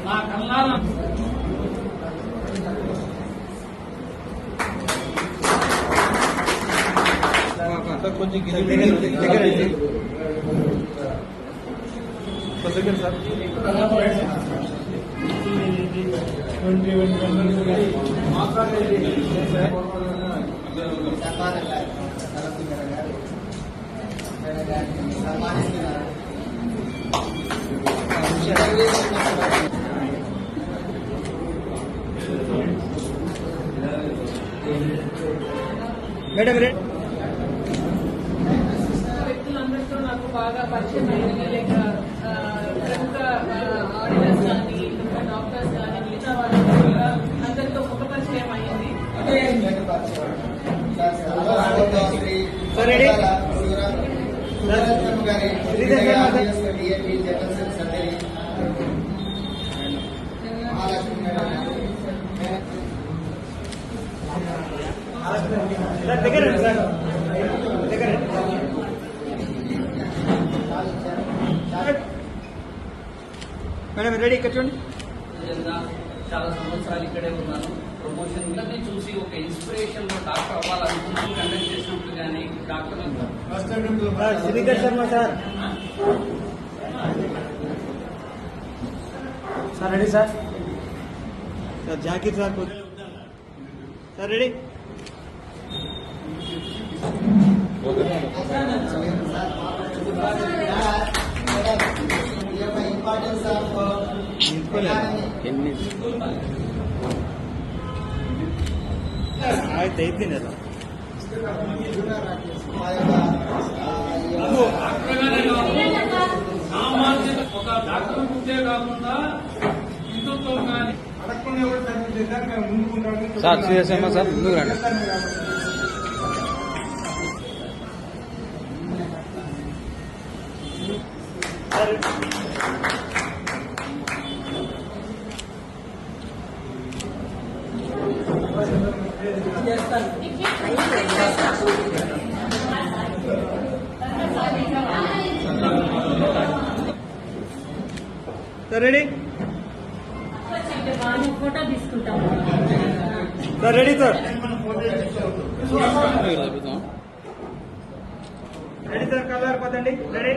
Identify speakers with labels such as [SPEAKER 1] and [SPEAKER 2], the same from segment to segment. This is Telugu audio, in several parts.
[SPEAKER 1] నా కళ్ళారా
[SPEAKER 2] కొంచెం సార్ మేడం
[SPEAKER 3] వ్యక్తులందరితో నాకు బాగా పరిచయం అయింది. లేక ప్రముఖ ఆడిటర్స్ కానీ డాక్టర్స్ కానీ మిగతా వాళ్ళతో కూడా అందరితో ముఖ పరిచయం అయింది.
[SPEAKER 2] మేడం రెడీ ఇక్కడ చూడండి.
[SPEAKER 1] చాలా సంవత్సరాలు ఇక్కడే ఉన్నాను. ప్రమోషన్ అందరినీ చూసి ఒక ఇన్స్పిరేషన్ లో డాక్టర్ అవ్వాలనుకుంటూ కండక్ట్ చేసినప్పుడు కానీ doctor
[SPEAKER 2] Sridhar Sharma sir sir ready sir sir Zakir sir sir ready అయితే అయిపోయింది కదా
[SPEAKER 1] సామాన్యత ఒక డాక్టర్ ఉంటే కాకుండా హిందుత్వం కానీ
[SPEAKER 2] సార్ శ్రీధర్ సార్ ముందుకు రండి. రెడీ
[SPEAKER 3] ఫోటో తీసుకుంటాం.
[SPEAKER 2] Sir ready sir ready sir colour పోతండి రెడీ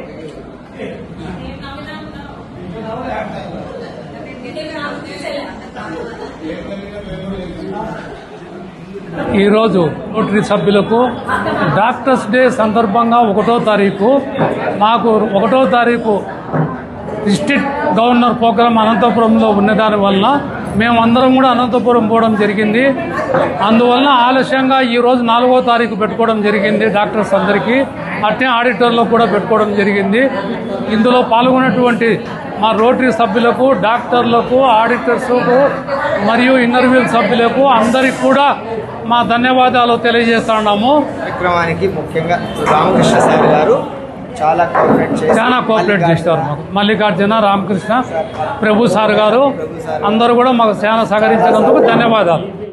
[SPEAKER 1] ఈరోజు రోటరీ సభ్యులకు డాక్టర్స్ డే సందర్భంగా 1వ తారీఖు మాకు 1వ తారీఖు డిస్ట్రిక్ట్ గవర్నర్ ప్రోగ్రాం అనంతపురంలో ఉన్నదాని వల్ల మేమందరం కూడా అనంతపురం పోవడం జరిగింది. అందువలన ఆలస్యంగా ఈరోజు 4వ తారీఖు పెట్టుకోవడం జరిగింది. డాక్టర్స్ అందరికీ అట్నే ఆడిటర్లకు కూడా పెట్టుకోవడం జరిగింది. ఇందులో పాల్గొన్నటువంటి మా రోటరీ సభ్యులకు, డాక్టర్లకు, ఆడిటర్స్కు మరియు ఇంటర్వ్యూల్ సభ్యులకు అందరికీ కూడా మా ధన్యవాదాలు తెలియజేస్తున్నాము.
[SPEAKER 2] కార్యక్రమానికి ముఖ్యంగా రామకృష్ణ సార్ గారు చాలా కోఆపరేట్ చేస్తారు. మాకు మల్లికార్జున, రామకృష్ణ, ప్రభు సార్ గారు అందరూ కూడా మాకు చాలా సహకరించినందుకు ధన్యవాదాలు.